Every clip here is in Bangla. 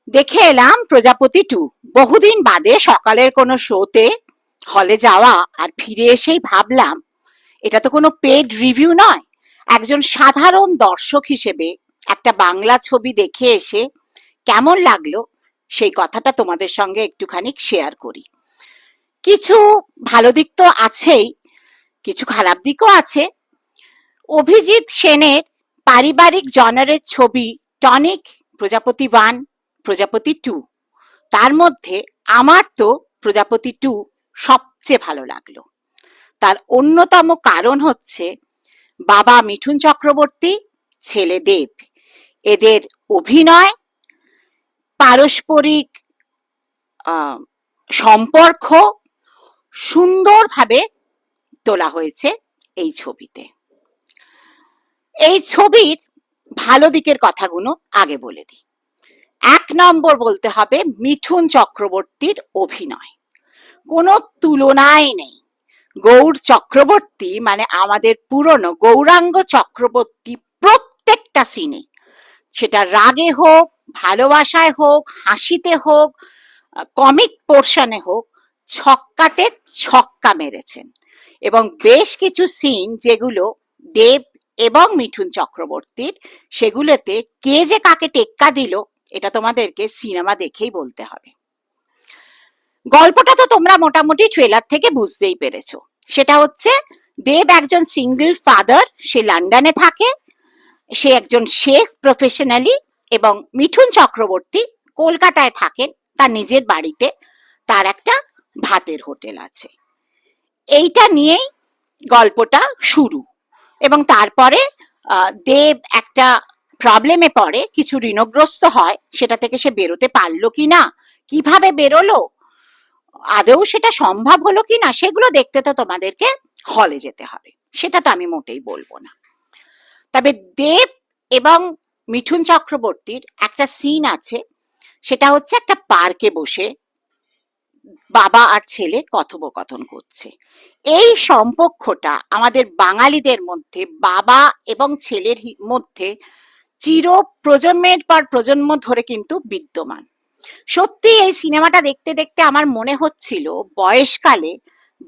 দেখে এলাম প্রজাপতি 2। বহুদিন বাদে সকালের কোনো শোতে হলে যাওয়া, আর ফিরে এসেই ভাবলাম এটা তো কোনো পেড রিভিউ নয়। একজন সাধারণ দর্শক হিসেবে একটা বাংলা ছবি দেখে এসে কেমন লাগলো সেই কথাটা তোমাদের সঙ্গে একটুখানি শেয়ার করি। কিছু ভালো দিক তো আছেই, কিছু খারাপ দিকও আছে। অভিজিৎ সেনের পারিবারিক জনারের ছবি টনিক, প্রজাপতি 1, প্রজাপতি 2, তার মধ্যে আমার তো প্রজাপতি 2 সবচেয়ে ভালো লাগলো। তার অন্যতম কারণ হচ্ছে বাবা মিঠুন চক্রবর্তী, ছেলে দেব, এদের অভিনয়, পারস্পরিক সম্পর্ক সুন্দরভাবে তোলা হয়েছে এই ছবিতে। এই ছবির ভালো দিকের কথাগুলো আগে বলে দিই। 1 নম্বর বলতে হবে মিঠুন চক্রবর্তীর অভিনয়, কোনো তুলনাই নেই। গৌর চক্রবর্তী মানে আমাদের পুরনো গৌরাঙ্গ চক্রবর্তী প্রত্যেকটা সিনে, সেটা রাগে হোক, ভালোবাসায় হোক, হাসিতে হোক, কমিক পোর্শনে হোক, ছক্কাতে ছক্কা মেরেছেন। এবং বেশ কিছু সিন যেগুলো দেব এবং মিঠুন চক্রবর্তীর, সেগুলোতে কে যে কাকে টেক্কা দিল এটা তোমাদেরকে সিনেমা দেখেই বলতে হবে। গল্পটা তো তোমরা মোটামুটি ট্রেলার থেকে বুঝতেই পেরেছো। সেটা হচ্ছে দেব একজন সিঙ্গল ফাদার, সে লন্ডনে থাকে, সে একজন শেফ প্রফেশনালি, এবং মিঠুন চক্রবর্তী কলকাতায় থাকেন তার নিজের বাড়িতে, তার একটা ভাতের হোটেল আছে। এইটা নিয়েই গল্পটা শুরু। এবং তারপরে দেব একটা প্রবলেমে পড়ে, কিছু ঋণগ্রস্ত হয়, সেটা থেকে সে বেরোতে পারলো কিনা, কিভাবে বেরোলো, আদৌ সেটা সম্ভব হলো কিনা, সেগুলো দেখতে তো তোমাদেরকে হলে যেতে হবে, সেটা তো আমি মোটেই বলবো না। তবে দেব এবং মিঠুন চক্রবর্তীর একটা সিন আছে, সেটা হচ্ছে একটা পার্কে বসে বাবা আর ছেলে কথোপকথন করছে। এই সম্পর্কটা আমাদের বাঙালিদের মধ্যে বাবা এবং ছেলের মধ্যে চির প্রজন্মের পর প্রজন্ম ধরে কিন্তু বিদ্যমান। সত্যি এই সিনেমাটা দেখতে দেখতে আমার মনে হচ্ছিল বয়সকালে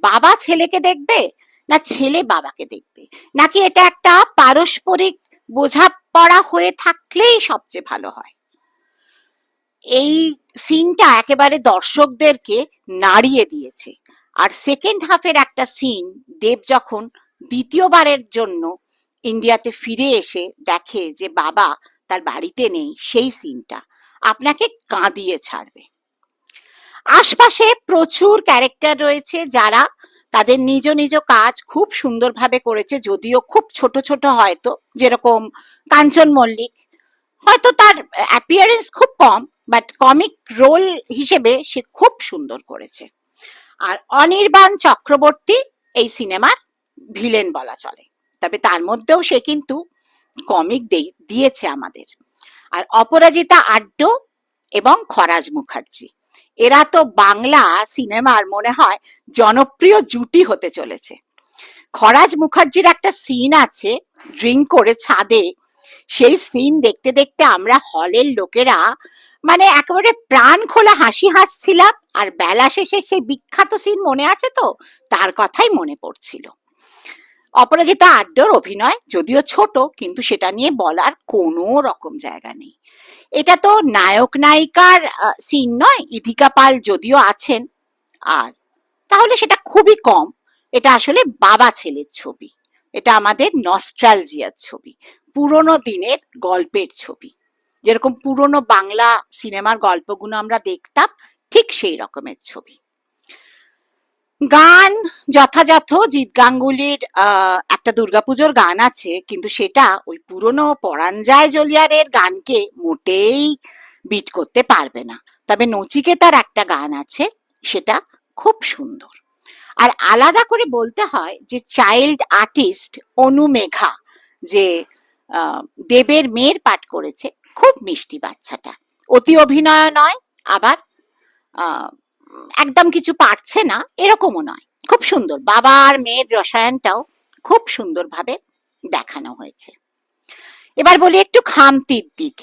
বাবা ছেলেকে দেখবে না ছেলে বাবাকে দেখবে, নাকি এটা একটা পারস্পরিক বোঝাপড়া হয়ে থাকলেই সবচেয়ে ভালো হয়। এই সিনটা একেবারে দর্শকদেরকে নাড়িয়ে দিয়েছে। আর সেকেন্ড হাফের একটা সিন, দেব যখন দ্বিতীয়বারের জন্য ইন্ডিয়াতে ফিরে এসে দেখে যে বাবা তার বাড়িতে নেই, সেই সিনটা আপনাকে কাঁদিয়ে ছাড়বে। আশপাশে প্রচুর ক্যারেক্টার রয়েছে যারা তাদের নিজ নিজ কাজ খুব সুন্দরভাবে করেছে, যদিও খুব ছোট ছোট, হয়তো যেরকম কাঞ্চন মল্লিক, হয়তো তার অ্যাপিয়ারেন্স খুব কম, বাট কমিক রোল হিসেবে সে খুব সুন্দর করেছে। আর অনির্বাণ চক্রবর্তী এই সিনেমার ভিলেন বলা চলে, তবে তার মধ্যেও সে কিন্তু কমিক দিয়েছে আমাদের। আর অপরাজিতা আড্ড এবং খরাজ মুখার্জি, এরা তো বাংলা সিনেমার মনে হয় জনপ্রিয় জুটি হতে চলেছে। খরাজ মুখার্জির একটা সিন আছে ড্রিঙ্ক করে ছাদে, সেই সিন দেখতে দেখতে আমরা হলের লোকেরা মানে একেবারে প্রাণ খোলা হাসি হাসছিলাম। আর বেলা শেষে সেই বিখ্যাত সিন মনে আছে তো, তার কথাই মনে পড়ছিল। অপরাজিতা আড্ডর অভিনয় যদিও ছোট, কিন্তু সেটা নিয়ে বলার কোনো রকম জায়গা নেই। এটা তো নায়ক নায়িকার সিন নয়, ইধিকা পাল যদিও আছেন, আর তাহলে সেটা খুবই কম। এটা আসলে বাবা ছেলের ছবি, এটা আমাদের নস্টালজিয়ার ছবি, পুরোনো দিনের গল্পের ছবি। যেরকম পুরোনো বাংলা সিনেমার গল্পগুলো আমরা দেখতাম, ঠিক সেই রকমের ছবি। গান যথাযথ, জিৎ গাঙ্গুলির একটা দুর্গাপুজোর গান আছে, কিন্তু সেটা ওই পুরনো পরাঞ্জয় জলিয়ারের গানকে মোটেই বিট করতে পারবে না। তবে নচিকেতার একটা গান আছে, সেটা খুব সুন্দর। আর আলাদা করে বলতে হয় যে চাইল্ড আর্টিস্ট অনু মেঘা, যে দেবের মেয়ের পাঠ করেছে, খুব মিষ্টি বাচ্চাটা, অতি অভিনয় নয়, আবার একদম কিছু পারছে না এরকমও নয়, খুব সুন্দর। বাবা আর মেয়ের রসায়নটাও খুব সুন্দরভাবে দেখানো হয়েছে। এবার বলি একটু খামতির দিক।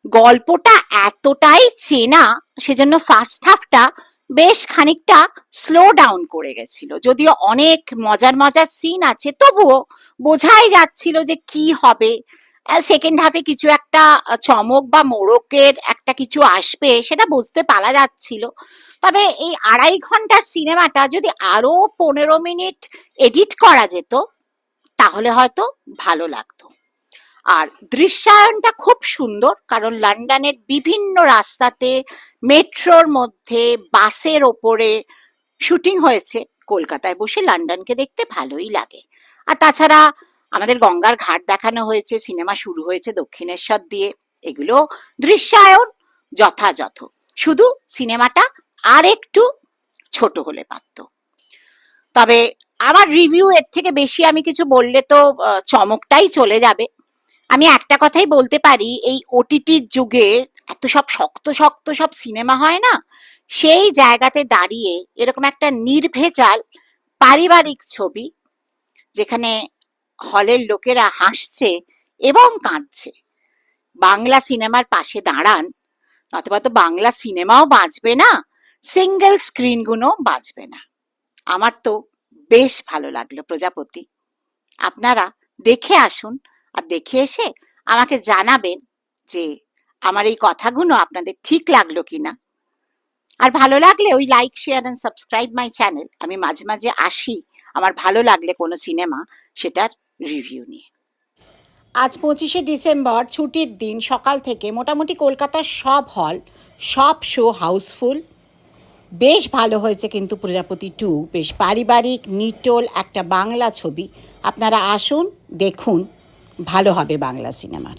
গল্পটা এতটাই চেনা, সেজন্য ফার্স্ট হাফটা বেশ খানিকটা স্লো ডাউন করে গেছিল। যদিও অনেক মজার মজার সিন আছে, তবুও বোঝাই যাচ্ছিল যে কি হবে। সেকেন্ড হাফে কিছু একটা চমক বা মোড়কের একটা কিছু আসবে, সেটা বুঝতে পারা যাচ্ছিল। তবে এই 2.5 ঘন্টার সিনেমাটা যদি আরো 15 মিনিট এডিট করা যেত, তাহলে হয়তো ভালো লাগতো। আর দৃশ্যায়নটা খুব সুন্দর, কারণ লন্ডনের বিভিন্ন রাস্তাতে, মেট্রোর মধ্যে, বাসের ওপরে শুটিং হয়েছে। কলকাতায় বসে লন্ডনকে দেখতে ভালোই লাগে। আর তাছাড়া আমাদের গঙ্গার ঘাট দেখানো হয়েছে, সিনেমা শুরু হয়েছে দক্ষিণেশ্বর দিয়ে, এগুলো দৃশ্যায়ন যথাযথ। শুধু সিনেমাটা আর একটু ছোট হলে পারত। তবে আমার রিভিউ এর থেকে বেশি আমি কিছু বললে তো চমকটাই চলে যাবে। আমি একটা কথাই বলতে পারি, এই ওটিটির যুগে এত সব শক্ত শক্ত সব সিনেমা হয় না, সেই জায়গাতে দাঁড়িয়ে এরকম একটা নির্ভেজাল পারিবারিক ছবি, যেখানে হলের লোকেরা হাসছে এবং কাঁদছে, বাংলা সিনেমার পাশে দাঁড়ান, নতুবা তো বাংলা সিনেমাও বাঁচবে না, সিঙ্গেল স্ক্রিনগুলো বাঁচবে না। আমার তো বেশ ভালো লাগলো প্রজাপতি। আপনারা দেখে আসুন, আর দেখে এসে আমাকে জানাবেন যে আমার এই কথাগুলো আপনাদের ঠিক লাগলো কিনা। আর ভালো লাগলে ওই like, share and subscribe my channel. আমি মাঝে মাঝে আসি আমার ভালো লাগলে কোনো সিনেমা, সেটার রিভিউ নিয়ে। আজ 25শে ডিসেম্বর, ছুটির দিন। সকাল থেকে মোটামুটি কলকাতার সব হল, সব শো হাউসফুল। বেশ ভালো হয়েছে কিন্তু প্রজাপতি 2, বেশ পারিবারিক নিটোল একটা বাংলা ছবি। আপনারা আসুন, দেখুন, ভালো হবে বাংলা সিনেমার।